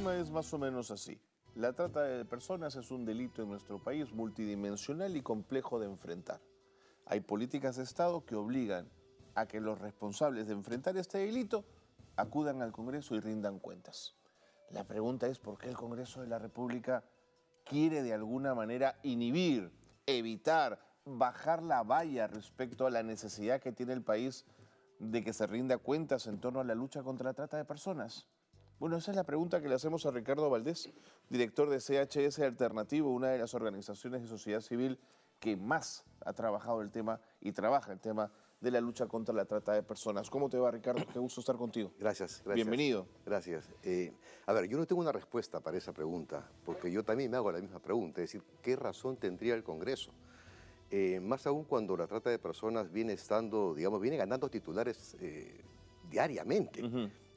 tema es más o menos así. La trata de personas es un delito en nuestro país multidimensional y complejo de enfrentar. Hay políticas de Estado que obligan a que los responsables de enfrentar este delito acudan al Congreso y rindan cuentas. La pregunta es por qué el Congreso de la República quiere de alguna manera inhibir, evitar, bajar la valla respecto a la necesidad que tiene el país de que se rinda cuentas en torno a la lucha contra la trata de personas. Bueno, esa es la pregunta que le hacemos a Ricardo Valdés, director de CHS Alternativo, una de las organizaciones de sociedad civil que más ha trabajado el tema y trabaja el tema de la lucha contra la trata de personas. ¿Cómo te va, Ricardo? Qué gusto estar contigo. Gracias. Bienvenido. Gracias. A ver, yo no tengo una respuesta para esa pregunta, porque yo también me hago la misma pregunta, es decir, ¿qué razón tendría el Congreso? Más aún cuando la trata de personas viene ganando titulares diariamente.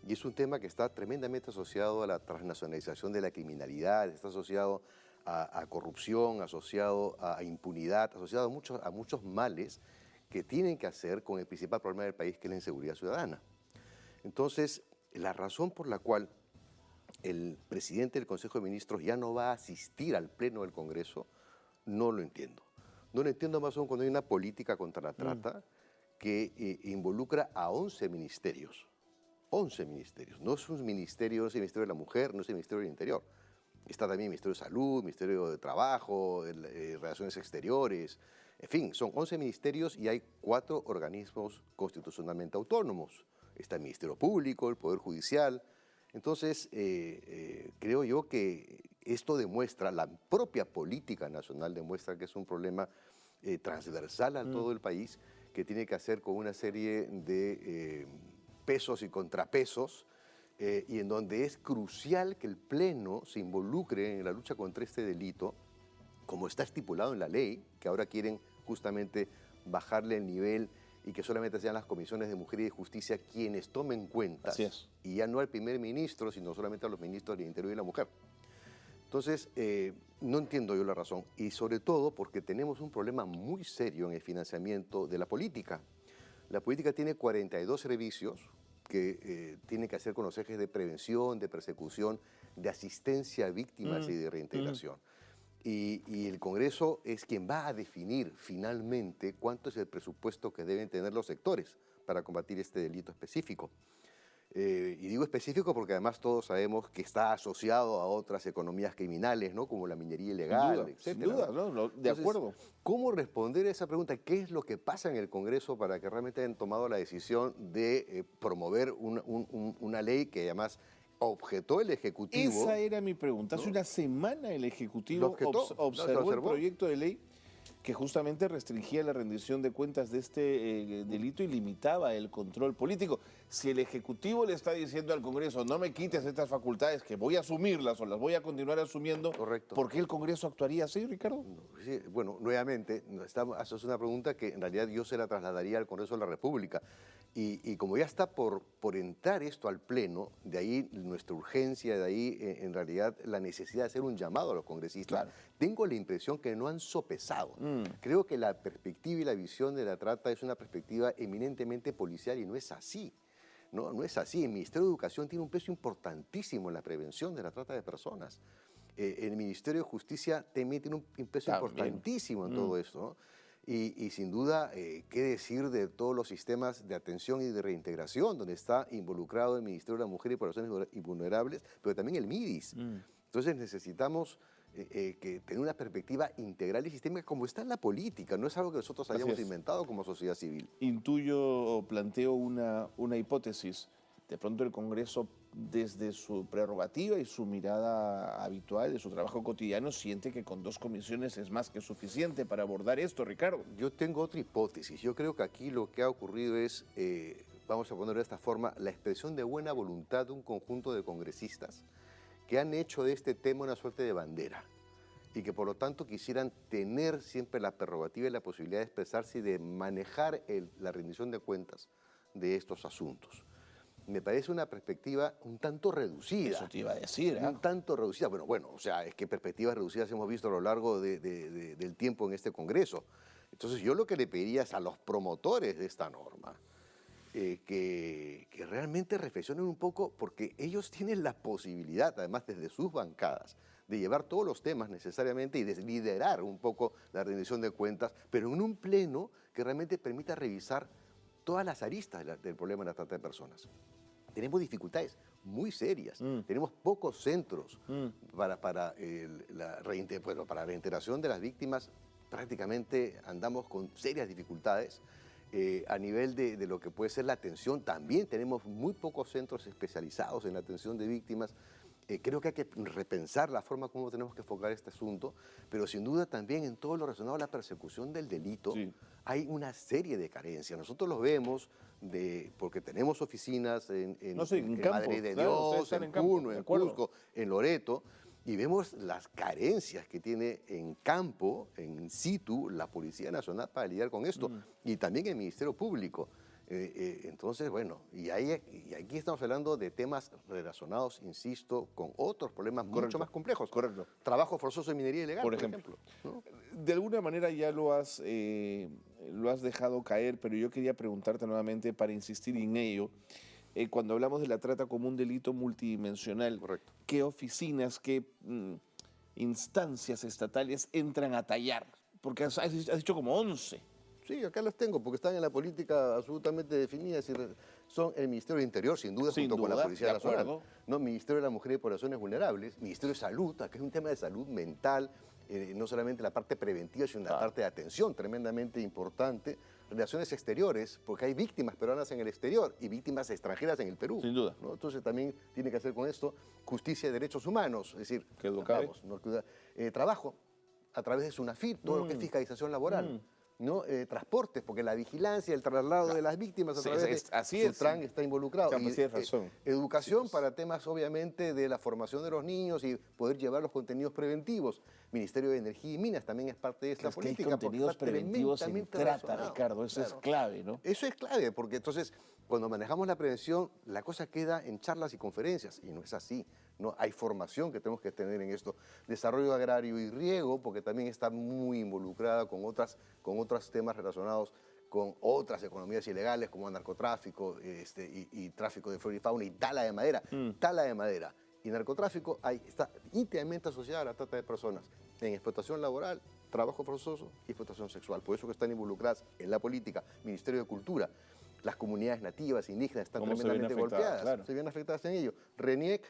Y es un tema que está tremendamente asociado a la transnacionalización de la criminalidad, está asociado a corrupción, asociado a impunidad, asociado a muchos males que tienen que hacer con el principal problema del país, que es la inseguridad ciudadana. Entonces, la razón por la cual el presidente del Consejo de Ministros ya no va a asistir al Pleno del Congreso, no lo entiendo. No lo entiendo más aún cuando hay una política contra la trata que involucra a 11 ministerios. 11 ministerios. No es un ministerio, no es el Ministerio de la Mujer, no es el Ministerio del Interior. Está también el Ministerio de Salud, Ministerio de Trabajo, Relaciones Exteriores. En fin, son 11 ministerios y hay 4 organismos constitucionalmente autónomos. Está el Ministerio Público, el Poder Judicial. Entonces, creo yo que esto demuestra, la propia política nacional demuestra que es un problema transversal a todo el país, que tiene que hacer con una serie de pesos y contrapesos, y en donde es crucial que el Pleno se involucre en la lucha contra este delito, como está estipulado en la ley, que ahora quieren justamente bajarle el nivel y que solamente sean las comisiones de Mujer y de Justicia quienes tomen cuentas. Así es. Y ya no al primer ministro, sino solamente a los ministros del Interior y la Mujer. Entonces, no entiendo yo la razón, y sobre todo porque tenemos un problema muy serio en el financiamiento de la política. La política tiene 42 servicios que tienen que hacer con los ejes de prevención, de persecución, de asistencia a víctimas y de reintegración. Y el Congreso es quien va a definir finalmente cuánto es el presupuesto que deben tener los sectores para combatir este delito específico. Y digo específico porque además todos sabemos que está asociado a otras economías criminales, ¿no? Como la minería ilegal, etc. Sin duda, ¿no? De acuerdo. ¿Cómo responder a esa pregunta? ¿Qué es lo que pasa en el Congreso para que realmente hayan tomado la decisión de promover una ley que además objetó el Ejecutivo? Esa era mi pregunta. Hace una semana el Ejecutivo observó el proyecto de ley que justamente restringía la rendición de cuentas de este delito y limitaba el control político. Si el Ejecutivo le está diciendo al Congreso, no me quites estas facultades, que voy a asumirlas o las voy a continuar asumiendo, correcto, ¿por qué el Congreso actuaría así, Ricardo? Sí, bueno, nuevamente, haces una pregunta que en realidad yo se la trasladaría al Congreso de la República. Y como ya está por entrar esto al Pleno, de ahí nuestra urgencia, de ahí en realidad la necesidad de hacer un llamado a los congresistas, claro, tengo la impresión que no han sopesado. Creo que la perspectiva y la visión de la trata es una perspectiva eminentemente policial y no es así. No es así. El Ministerio de Educación tiene un peso importantísimo en la prevención de la trata de personas. El Ministerio de Justicia también tiene un peso importantísimo en todo esto, ¿no? Y sin duda, ¿qué decir de todos los sistemas de atención y de reintegración, donde está involucrado el Ministerio de la Mujer y Poblaciones Vulnerables, pero también el MIDIS? Entonces necesitamos que tener una perspectiva integral y sistémica como está en la política, no es algo que nosotros hayamos inventado como sociedad civil. Intuyo o planteo una hipótesis. De pronto el Congreso, desde su prerrogativa y su mirada habitual de su trabajo cotidiano, siente que con 2 comisiones es más que suficiente para abordar esto, Ricardo. Yo tengo otra hipótesis. Yo creo que aquí lo que ha ocurrido es, vamos a ponerlo de esta forma, la expresión de buena voluntad de un conjunto de congresistas que han hecho de este tema una suerte de bandera y que por lo tanto quisieran tener siempre la prerrogativa y la posibilidad de expresarse y de manejar la rendición de cuentas de estos asuntos. Me parece una perspectiva un tanto reducida. Eso te iba a decir, ¿eh? Un tanto reducida. Bueno, o sea, es que perspectivas reducidas hemos visto a lo largo del tiempo en este Congreso. Entonces yo lo que le pediría es a los promotores de esta norma que realmente reflexionen un poco, porque ellos tienen la posibilidad, además desde sus bancadas, de llevar todos los temas necesariamente y de liderar un poco la rendición de cuentas, pero en un pleno que realmente permita revisar todas las aristas del problema de la trata de personas. Tenemos dificultades muy serias, tenemos pocos centros para la reintegración de las víctimas, prácticamente andamos con serias dificultades. A nivel de lo que puede ser la atención, también tenemos muy pocos centros especializados en la atención de víctimas. Creo que hay que repensar la forma como tenemos que enfocar este asunto, pero sin duda también en todo lo relacionado a la persecución del delito hay una serie de carencias. Nosotros lo vemos porque tenemos oficinas en Madre de Dios, en Puno, en Cusco, en Loreto, y vemos las carencias que tiene en campo, en situ, la Policía Nacional para lidiar con esto, y también el Ministerio Público. Entonces, bueno, y aquí estamos hablando de temas relacionados, insisto, con otros problemas mucho más complejos. Correcto. Trabajo forzoso de minería ilegal, por ejemplo. ¿No? De alguna manera ya lo has dejado caer, pero yo quería preguntarte nuevamente para insistir en ello. Cuando hablamos de la trata como un delito multidimensional, Correcto. ¿qué oficinas, qué instancias estatales entran a tallar? Porque has dicho como 11. Sí, acá las tengo, porque están en la política absolutamente definida. Es decir, son el Ministerio de Interior, sin duda, junto con la Policía Nacional. ¿No? Ministerio de la Mujer y Poblaciones Vulnerables, Ministerio de Salud, acá es un tema de salud mental, no solamente la parte preventiva, sino la parte de atención, tremendamente importante. Relaciones exteriores, porque hay víctimas peruanas en el exterior y víctimas extranjeras en el Perú. Sin duda. ¿No? Entonces también tiene que hacer con esto justicia y derechos humanos, es decir, trabajo a través de SUNAFIR, todo lo que es fiscalización laboral. ¿No? Transportes, porque la vigilancia, el traslado de las víctimas a través de SUTRAN está involucrado. Educación para temas, obviamente, de la formación de los niños y poder llevar los contenidos preventivos. Ministerio de Energía y Minas también es parte de esta política. Que hay contenidos preventivos en trata, Ricardo, eso es clave, ¿no? Eso es clave, porque entonces, cuando manejamos la prevención, la cosa queda en charlas y conferencias, y no es así. ¿No? Hay formación que tenemos que tener en esto. Desarrollo agrario y riego, porque también está muy involucrada con otros temas relacionados con otras economías ilegales, como el narcotráfico y tráfico de flora y fauna y tala de madera. Tala de madera y narcotráfico está íntimamente asociada a la trata de personas en explotación laboral, trabajo forzoso y explotación sexual. Por eso que están involucradas en la política, Ministerio de Cultura. Las comunidades nativas, indígenas, están tremendamente golpeadas. Claro. Se ven afectadas en ello. RENIEC,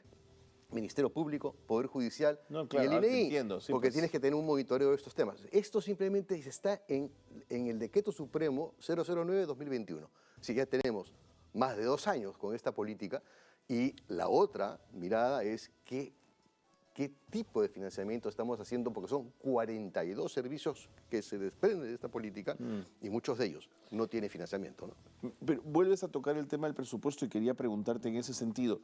Ministerio Público, Poder Judicial y el INEI, porque tienes que tener un monitoreo de estos temas. Esto simplemente está en el Decreto Supremo 009-2021. Así que ya tenemos más de 2 años con esta política y la otra mirada es qué tipo de financiamiento estamos haciendo, porque son 42 servicios que se desprenden de esta política y muchos de ellos no tienen financiamiento, ¿no? Pero vuelves a tocar el tema del presupuesto y quería preguntarte en ese sentido.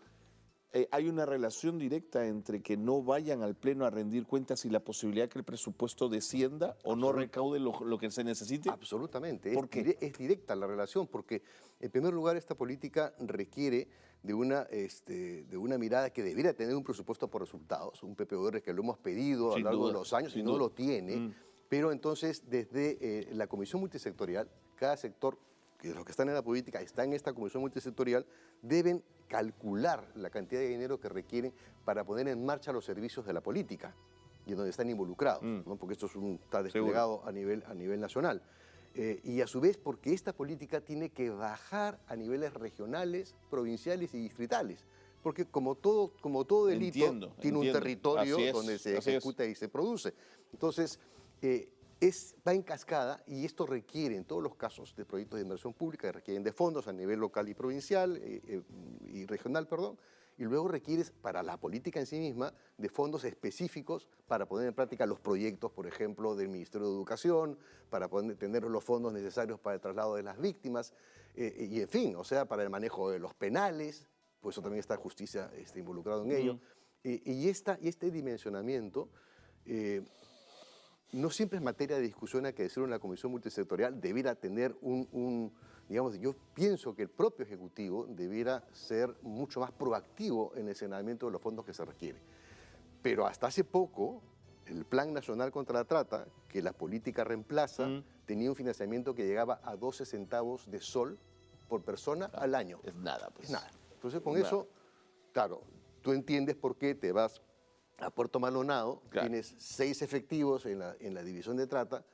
¿Hay una relación directa entre que no vayan al Pleno a rendir cuentas y la posibilidad que el presupuesto descienda o no recaude lo que se necesite? Absolutamente. ¿Por qué? Es directa la relación, porque en primer lugar esta política requiere de una mirada que debiera tener un presupuesto por resultados, un PPOR que lo hemos pedido a lo largo de los años y no lo tiene, pero entonces desde la Comisión Multisectorial, cada sector, que los que están en la política están en esta comisión multisectorial, deben calcular la cantidad de dinero que requieren para poner en marcha los servicios de la política y en donde están involucrados, ¿no? Porque esto está desplegado a nivel nacional. Y a su vez porque esta política tiene que bajar a niveles regionales, provinciales y distritales. Porque como todo delito, tiene un territorio donde se ejecuta y se produce. Entonces, va en cascada y esto requiere en todos los casos de proyectos de inversión pública que requieren de fondos a nivel local y provincial y regional, perdón, y luego requiere para la política en sí misma de fondos específicos para poner en práctica los proyectos, por ejemplo, del Ministerio de Educación, para poder tener los fondos necesarios para el traslado de las víctimas y en fin, o sea, para el manejo de los penales, pues eso también está justicia involucrado en ello, y este dimensionamiento no siempre es materia de discusión, hay que decirlo, en la Comisión Multisectorial, debiera tener digamos, yo pienso que el propio Ejecutivo debiera ser mucho más proactivo en el señalamiento de los fondos que se requieren. Pero hasta hace poco, el Plan Nacional contra la Trata, que la política reemplaza, tenía un financiamiento que llegaba a 12 centavos de sol por persona al año. Es nada, pues. Es nada. Entonces, con eso, claro, tú entiendes por qué te vas a Puerto Maldonado, Claro. tienes 6 efectivos en la división de trata,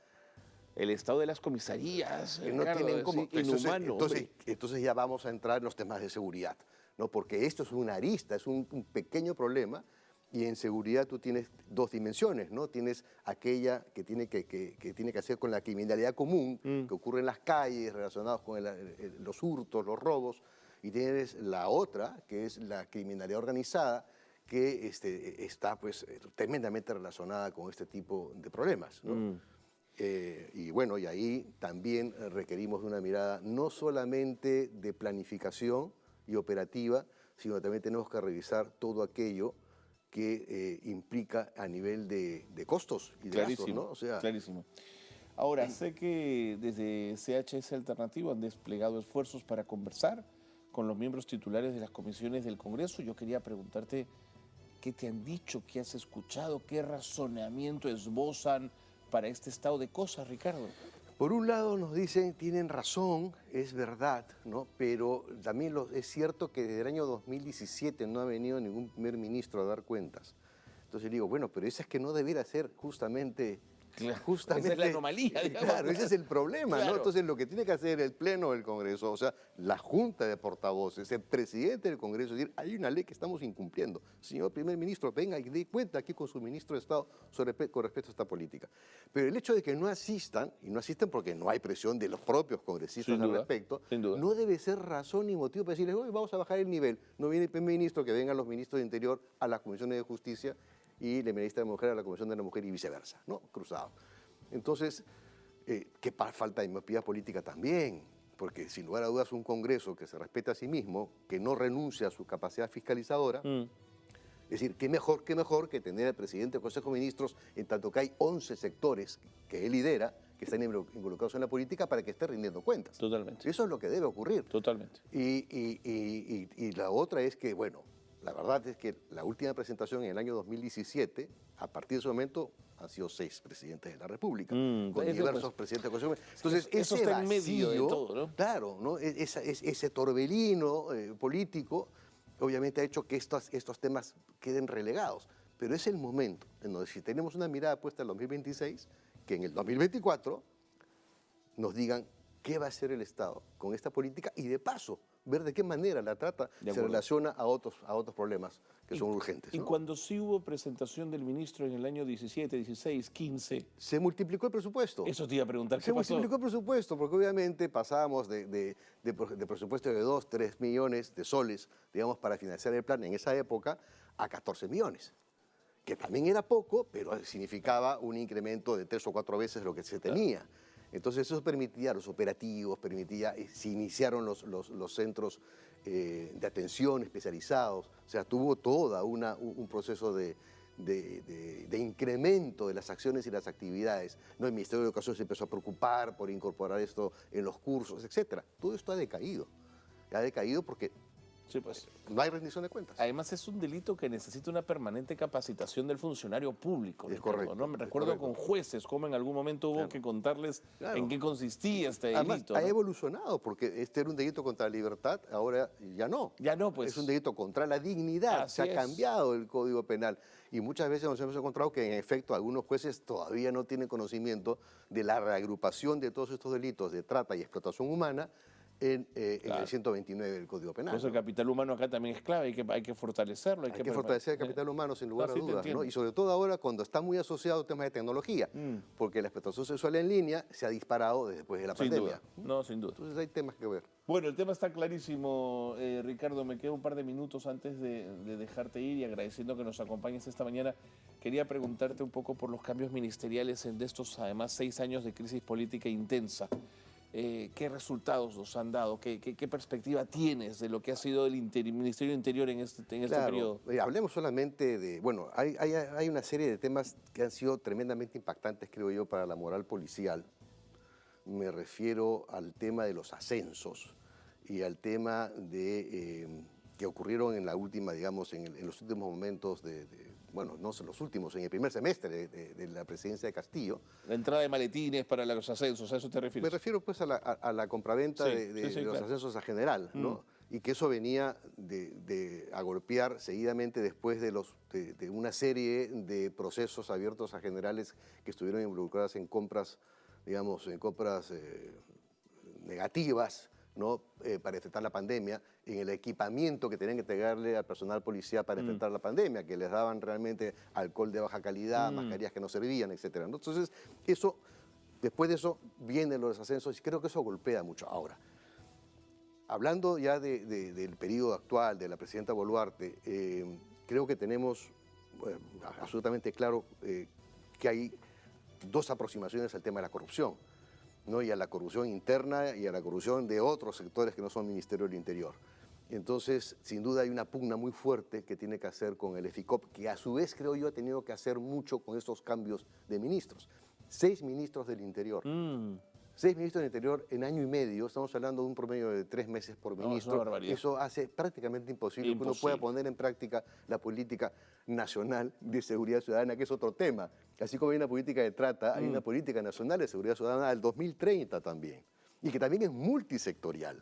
El estado de las comisarías, que no Ricardo, tienen es cómo. inhumano. Entonces ya vamos a entrar en los temas de seguridad, ¿no? Porque esto es una arista, es un pequeño problema, y en seguridad tú tienes 2 dimensiones, ¿no? Tienes aquella que tiene que hacer con la criminalidad común, que ocurre en las calles, relacionados con los hurtos, los robos, y tienes la otra, que es la criminalidad organizada, que está pues tremendamente relacionada con este tipo de problemas, ¿no? Y bueno, y ahí también requerimos de una mirada no solamente de planificación y operativa, sino también tenemos que revisar todo aquello que implica a nivel de costos y de gastos, ¿no? O sea, clarísimo. Ahora, sé que desde CHS Alternativo han desplegado esfuerzos para conversar con los miembros titulares de las comisiones del Congreso. Yo quería preguntarte qué te han dicho, qué has escuchado, qué razonamiento esbozan para este estado de cosas, Ricardo. por un lado nos dicen, tienen razón, es verdad, ¿no? Pero también es cierto que desde el año 2017 no ha venido ningún primer ministro a dar cuentas. Entonces digo, bueno, pero esa es que no debiera ser justamente... Esa es la anomalía, digamos. Claro, ese es el problema, Claro. ¿no? Entonces lo que tiene que hacer el Pleno del Congreso, o sea, la Junta de Portavoces, el presidente del Congreso, es decir, hay una ley que estamos incumpliendo. Señor primer ministro, venga y dé cuenta aquí con su ministro de Estado con respecto a esta política. Pero el hecho de que no asistan, y no asisten porque no hay presión de los propios congresistas Sin al duda, respecto, sin duda. no debe ser razón ni motivo para decirles, hoy vamos a bajar el nivel. No viene el primer ministro, que vengan los ministros de Interior a las comisiones de Justicia y el ministro de Mujer a la Comisión de la Mujer y viceversa, ¿no? Cruzado. Entonces, qué falta de miopía política también, porque sin lugar a dudas un Congreso que se respeta a sí mismo, que no renuncia a su capacidad fiscalizadora, es decir, qué mejor que tener al presidente del Consejo de Ministros, en tanto que hay 11 sectores que él lidera, que están involucrados en la política, para que esté rindiendo cuentas. Totalmente. Eso es lo que debe ocurrir. Totalmente. Y la otra es que, bueno, la verdad es que la última presentación en el año 2017, a partir de ese momento, han sido 6 presidentes de la República, con diversos presidentes de Consejo. Entonces, eso ese está en medio vacío, de todo, ¿no? Claro, ¿no? Ese torbellino político, obviamente ha hecho que estos temas queden relegados. Pero es el momento en donde, si tenemos una mirada puesta en el 2026, que en el 2024 nos digan qué va a hacer el Estado con esta política y, de paso, ver de qué manera la trata se relaciona a otros problemas que son urgentes, Y ¿no? cuando sí hubo presentación del ministro en el año 17, 16, 15... Se multiplicó el presupuesto. Eso te iba a preguntar, Se ¿qué pasó? multiplicó el presupuesto, porque obviamente pasábamos de presupuesto de 2, 3 millones de soles, digamos, para financiar el plan en esa época, a 14 millones. Que también era poco, pero significaba un incremento de 3 o 4 veces lo que se tenía. Entonces eso permitía los operativos, se iniciaron los centros de atención especializados, o sea, tuvo toda un proceso de incremento de las acciones y las actividades, ¿no? El Ministerio de Educación se empezó a preocupar por incorporar esto en los cursos, etc. Todo esto ha decaído porque Sí, pues. no hay rendición de cuentas. Además, es un delito que necesita una permanente capacitación del funcionario público. Es Ricardo, correcto, ¿no? Me es recuerdo correcto. con jueces cómo en algún momento hubo que contarles en qué consistía este Además, delito. ha ¿no? evolucionado, porque este era un delito contra la libertad, ahora ya no. Ya no, pues. Es un delito contra la dignidad. Así Se ha es. cambiado el Código Penal. Y muchas veces nos hemos encontrado que, en efecto, algunos jueces todavía no tienen conocimiento de la reagrupación de todos estos delitos de trata y explotación humana en el 129 del Código Penal. Entonces, el capital humano acá también es clave, hay que fortalecerlo. Hay que fortalecer el capital humano, sin lugar a sí, te dudas, entiendo. ¿no? Y sobre todo ahora, cuando está muy asociado a temas de tecnología, porque la explotación sexual en línea se ha disparado después de la Sin pandemia. duda. No, sin duda. Entonces hay temas que ver. Bueno, el tema está clarísimo, Ricardo. Me quedo un par de minutos antes de dejarte ir y agradeciendo que nos acompañes esta mañana. Quería preguntarte un poco por los cambios ministeriales de estos, además, 6 años de crisis política intensa. ¿Qué resultados nos han dado? ¿Qué perspectiva tienes de lo que ha sido el Ministerio del Interior en este periodo? Hablemos solamente de... Bueno, hay una serie de temas que han sido tremendamente impactantes, creo yo, para la moral policial. Me refiero al tema de los ascensos y al tema de que ocurrieron en la última, digamos, en los últimos momentos bueno, no son los últimos, en el primer semestre de la presidencia de Castillo. La entrada de maletines para los ascensos, ¿a eso te refieres? Me refiero pues a la compraventa Sí, de sí, los claro. ascensos a general, ¿no? Y que eso venía a golpear seguidamente después de una serie de procesos abiertos a generales que estuvieron involucradas en compras, digamos, en compras negativas, ¿no? Para enfrentar la pandemia, en el equipamiento que tenían que entregarle al personal policial para enfrentar la pandemia, que les daban realmente alcohol de baja calidad, mascarillas que no servían, etcétera, ¿no? Entonces, después de eso vienen los ascensos y creo que eso golpea mucho. Ahora, hablando ya del periodo actual de la presidenta Boluarte, creo que tenemos absolutamente claro que hay dos aproximaciones al tema de la corrupción, ¿no? Y a la corrupción interna y a la corrupción de otros sectores que no son Ministerio del Interior. Entonces, sin duda hay una pugna muy fuerte que tiene que hacer con el EFICOP, que a su vez, creo yo, ha tenido que hacer mucho con estos cambios de ministros. 6 ministros del Interior. 6 ministros del Interior en año y medio, estamos hablando de un promedio de 3 meses por No, es ministro. una barbaridad. Eso hace prácticamente imposible que uno pueda poner en práctica la política nacional de seguridad ciudadana, que es otro tema. Así como hay una política de trata, hay una política nacional de seguridad ciudadana del 2030 también, y que también es multisectorial.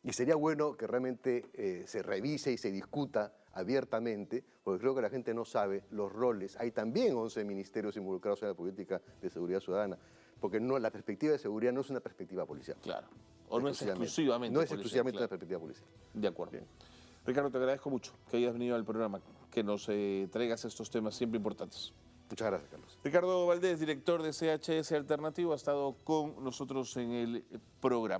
Y sería bueno que realmente se revise y se discuta abiertamente, porque creo que la gente no sabe los roles. Hay también 11 ministerios involucrados en la política de seguridad ciudadana, porque no, la perspectiva de seguridad no es una perspectiva policial. Claro. O no es exclusivamente No es policial, exclusivamente claro. una perspectiva policial. De acuerdo. Bien. Ricardo, te agradezco mucho que hayas venido al programa, que nos traigas estos temas siempre importantes. Muchas gracias, Carlos. Ricardo Valdés, director de CHS Alternativo, ha estado con nosotros en el programa.